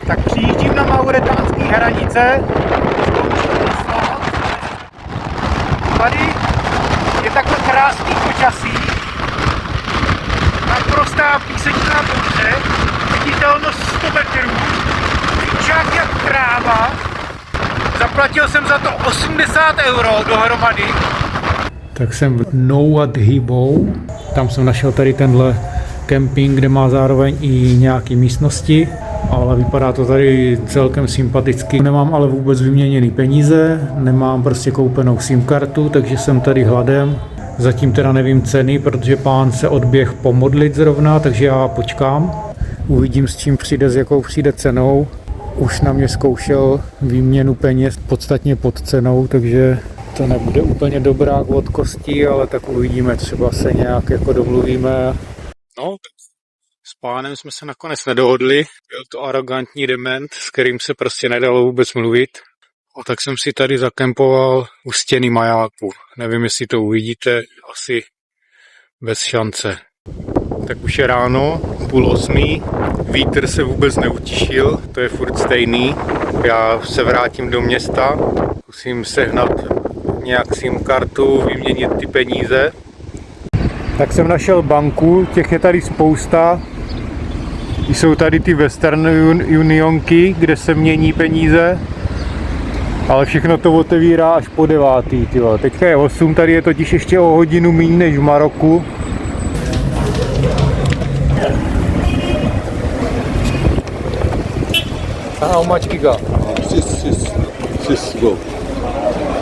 Tak přijíždím na mauretánské hranice. Tady je takhle krásný počasí. Naprostá písečná bouře. Viditelnost 100 metrů. Fíčák jak kráva. Zaplatil jsem za to 80 € dohromady. Tak jsem v Nouad Hibou. Tam jsem našel tady tenhle kemping, kde má zároveň i nějaké místnosti. Ale vypadá to tady celkem sympaticky. Nemám ale vůbec vyměněný peníze, nemám prostě koupenou SIM kartu, takže jsem tady hladem. Zatím teda nevím ceny, protože pán se odběh pomodlit zrovna, takže já počkám. Uvidím, s čím přijde, s jakou přijde cenou. Už na mě zkoušel výměnu peněz podstatně pod cenou, takže to nebude úplně dobrák od kostí, ale tak uvidíme, třeba se nějak jako domluvíme. No, s pánem jsme se nakonec nedohodli, byl to arrogantní dement, s kterým se prostě nedalo vůbec mluvit. A tak jsem si tady zakempoval u stěny majáku. Nevím, jestli to uvidíte, asi bez šance. Tak už je ráno, 7:30, vítr se vůbec neutišil, to je furt stejný. Já se vrátím do města, musím sehnat nějak SIM kartu, vyměnit ty peníze. Tak jsem našel banku, těch je tady spousta. Jsou tady ty Western Unionky, kde se mění peníze, ale všechno to otevírá až po 9. Tyjo. Teďka je 8, tady je totiž ještě o hodinu méně než v Maroku. How much giga? 6 go.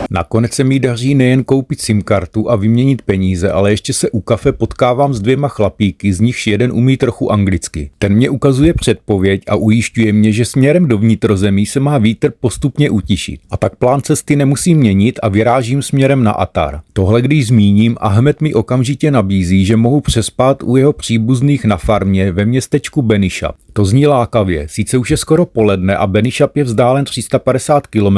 Nakonec se mi daří nejen koupit SIM kartu a vyměnit peníze, ale ještě se u kafe potkávám s 2 chlapíky, z nichž jeden umí trochu anglicky. Ten mě ukazuje předpověď a ujišťuje mě, že směrem do vnitrozemí se má vítr postupně utišit. A tak plán cesty nemusím měnit a vyrážím směrem na Atar. Tohle když zmíním, Ahmed mi okamžitě nabízí, že mohu přespát u jeho příbuzných na farmě ve městečku Benishab. To zní lákavě, sice už je skoro poledne a Benishab je vzdálen 350 km,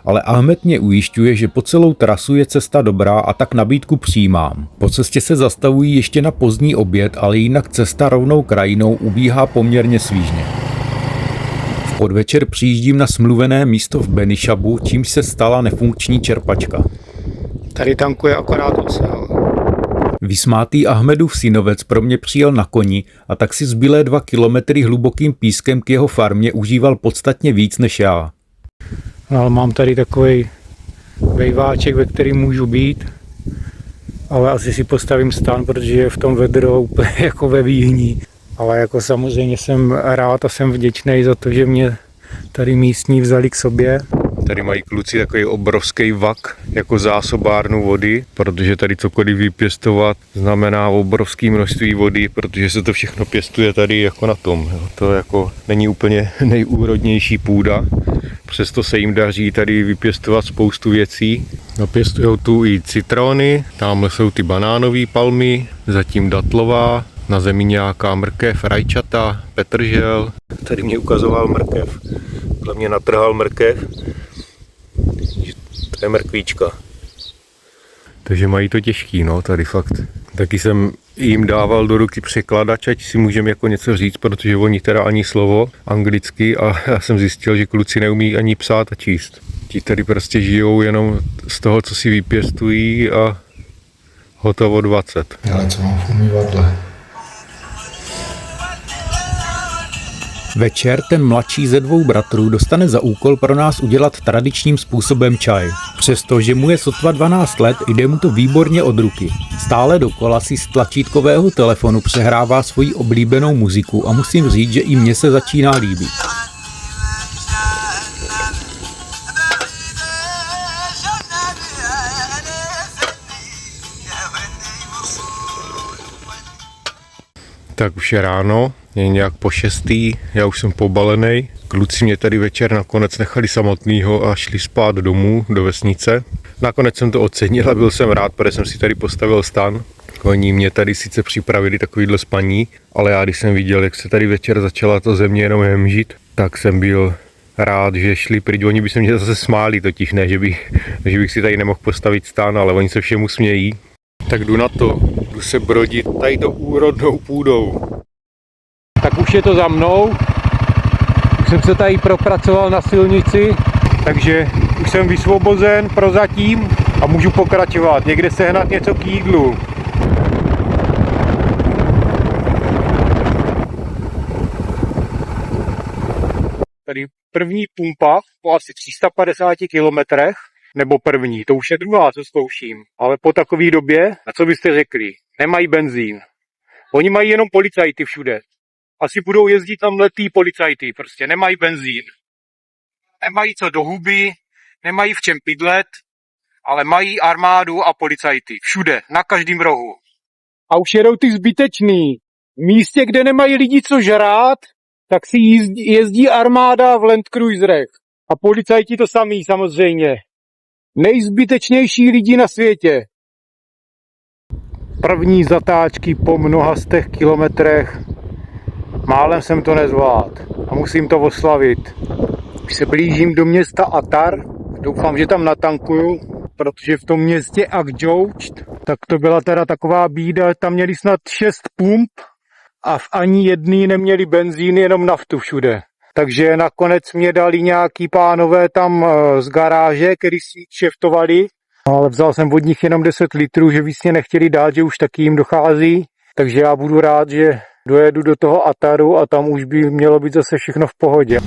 ale Ahmed mě ujišťuje, že po celou trasu je cesta dobrá a tak nabídku přijímám. Po cestě se zastavují ještě na pozdní oběd, ale jinak cesta rovnou krajinou ubíhá poměrně svížně. V podvečer přijíždím na smluvené místo v Benishabu, čímž se stala nefunkční čerpačka. Tady tankuje akorát ocel. Vysmátý Ahmedův synovec pro mě přijel na koni a tak si zbylé 2 kilometry hlubokým pískem k jeho farmě užíval podstatně víc než já. No, ale mám tady takový vejváček, ve kterým můžu být, ale asi si postavím stan, protože je v tom vedro úplně jako ve výhní. Ale jako samozřejmě jsem rád a jsem vděčný za to, že mě tady místní vzali k sobě. Tady mají kluci takový obrovský vak jako zásobárnu vody, protože tady cokoliv vypěstovat znamená obrovské množství vody, protože se to všechno pěstuje tady jako na tom. Jo. To jako není úplně nejúrodnější půda, přesto se jim daří tady vypěstovat spoustu věcí. No, pěstujou tu i citrony, tamhle jsou ty banánové palmy, zatím datlová, na zemi nějaká mrkev, rajčata, petržel. Tady mě ukazoval mrkev, podle mě natrhal mrkev. To je mrkvíčka. Takže mají to těžký, no, tady fakt. Taky jsem jim dával do ruky překladač, ať si můžeme jako něco říct, protože oni teda ani slovo anglicky a já jsem zjistil, že kluci neumí ani psát a číst. Ti tady prostě žijou jenom z toho, co si vypěstují a hotovo 20. Ale co mám v umývadle? Večer ten mladší ze 2 bratrů dostane za úkol pro nás udělat tradičním způsobem čaj. Přestože mu je sotva 12 let, jde mu to výborně od ruky. Stále dokola si z tlačítkového telefonu přehrává svoji oblíbenou muziku a musím říct, že i mně se začíná líbit. Tak už je ráno, je nějak po 6, já už jsem pobalený. Kluci mě tady večer nakonec nechali samotnýho a šli spát domů do vesnice. Nakonec jsem to ocenil a byl jsem rád, protože jsem si tady postavil stan. Oni mě tady sice připravili takovýhle spaní, ale já když jsem viděl, jak se tady večer začala to země jenom hemžit, tak jsem byl rád, že šli pryč. Oni by se mě zase smáli totiž, ne, že bych si tady nemohl postavit stan, ale oni se všemu smějí. Tak jdu na to, jdu se brodit tady to úrodnou půdou. Tak už je to za mnou, už jsem se tady propracoval na silnici, takže už jsem vysvobozen prozatím a můžu pokračovat. Někde sehnat něco k jídlu. Tady první pumpa po asi 350 kilometrech, nebo první, to už je druhá, co zkouším. Ale po takové době, a co byste řekli, nemají benzín. Oni mají jenom policajty všude. Asi budou jezdit tam letý policajty, prostě nemají benzín. Nemají co do huby, nemají v čem pydlet, ale mají armádu a policajty. Všude, na každém rohu. A už jedou ty zbytečný. V místě, kde nemají lidi co žrát, tak si jezdí armáda v Land Cruiserech. A policajti to samý, samozřejmě. Nejzbytečnější lidi na světě. První zatáčky po mnoha stech kilometrech. Málem jsem to nezvládl a musím to oslavit. Už se blížím do města Atar. Doufám, že tam natankuju, protože v tom městě Akdžouč, tak to byla teda taková bída, tam měli snad 6 pump a v ani jedný neměli benzín, jenom naftu všude. Takže nakonec mě dali nějaký pánové tam z garáže, který si kšeftovali, ale vzal jsem od nich jenom 10 litrů, že víc mě nechtěli dát, že už taky jim dochází. Takže já budu rád, že dojedu do toho Ataru a tam už by mělo být zase všechno v pohodě.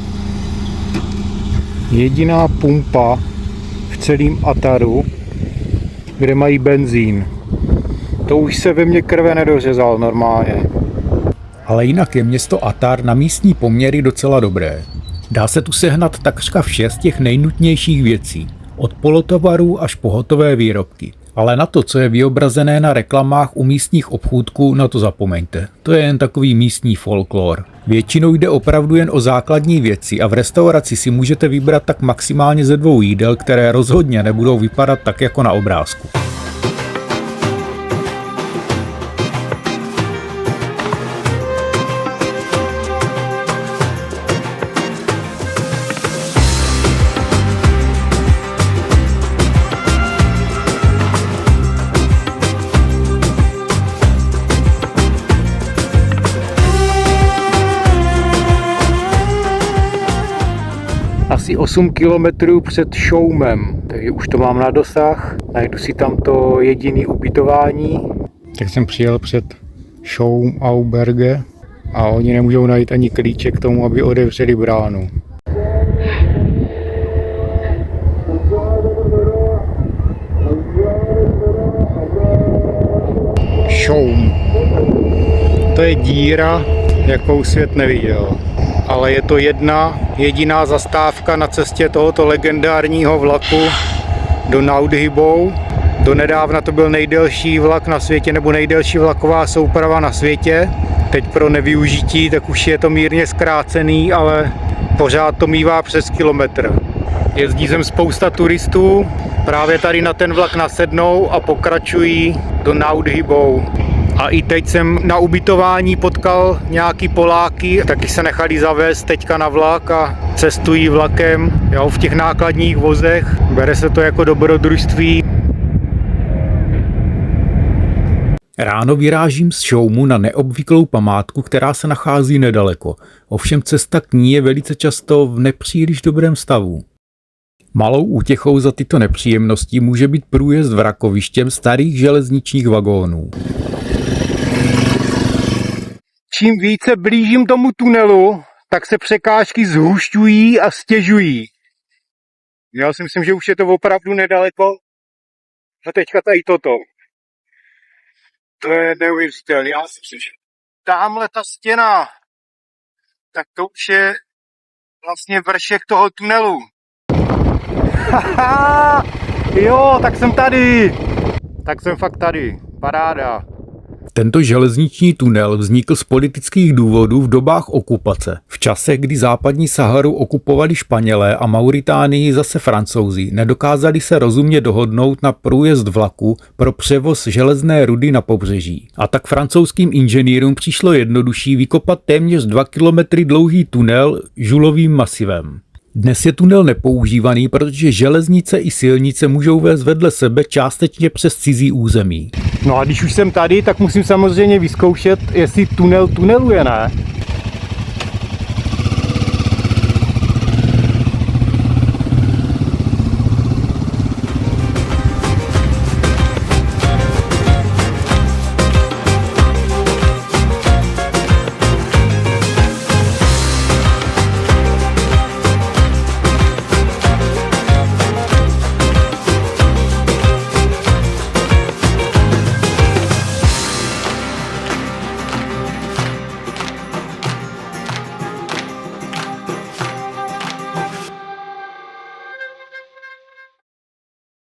Jediná pumpa v celém Ataru, kde mají benzín. To už se ve mně krve nedořezal normálně. Ale jinak je město Atar na místní poměry docela dobré. Dá se tu sehnat takřka vše z těch nejnutnějších věcí. Od polotovarů až po hotové výrobky. Ale na to, co je vyobrazené na reklamách u místních obchůdků, na to zapomeňte. To je jen takový místní folklor. Většinou jde opravdu jen o základní věci a v restauraci si můžete vybrat tak maximálně ze 2 jídel, které rozhodně nebudou vypadat tak jako na obrázku. Asi 8 kilometrů před Šoumem, takže už to mám na dosah, najdu si tam to jediné ubytování. Tak jsem přijel před Šoum Auberge a oni nemůžou najít ani klíče k tomu, aby otevřeli bránu. Šoum. To je díra, jakou svět neviděl. Ale je to jediná zastávka na cestě tohoto legendárního vlaku do Naudhibou. Donedávna to byl nejdelší vlak na světě, nebo nejdelší vlaková souprava na světě. Teď pro nevyužití, tak už je to mírně zkrácený, ale pořád to mívá přes kilometr. Jezdí sem spousta turistů, právě tady na ten vlak nasednou a pokračují do Naudhibou. A i teď jsem na ubytování potkal nějaký Poláky, taky se nechali zavést teďka na vlak a cestují vlakem, jo, v těch nákladních vozech. Bere se to jako dobrodružství. Ráno vyrážím z Šoumu na neobvyklou památku, která se nachází nedaleko. Ovšem cesta k ní je velice často v nepříliš dobrém stavu. Malou útěchou za tyto nepříjemnosti může být průjezd vrakovištěm starých železničních vagónů. Čím více blížím tomu tunelu, tak se překážky zhušťují a stěžují. Já si myslím, že už je to opravdu nedaleko. A teďka tady toto. To je neuvěřitelné. Já si myslím, že tamhle ta stěna, tak to už je vlastně vršek toho tunelu. Haha, jo, tak jsem tady. Tak jsem fakt tady. Paráda. Tento železniční tunel vznikl z politických důvodů v dobách okupace. V čase, kdy západní Saharu okupovali Španělé a Mauritánii zase Francouzi, nedokázali se rozumně dohodnout na průjezd vlaku pro převoz železné rudy na pobřeží. A tak francouzským inženýrům přišlo jednodušší vykopat téměř 2 kilometry dlouhý tunel žulovým masivem. Dnes je tunel nepoužívaný, protože železnice i silnice můžou vést vedle sebe částečně přes cizí území. No a když už jsem tady, tak musím samozřejmě vyzkoušet, jestli tunel tuneluje, ne?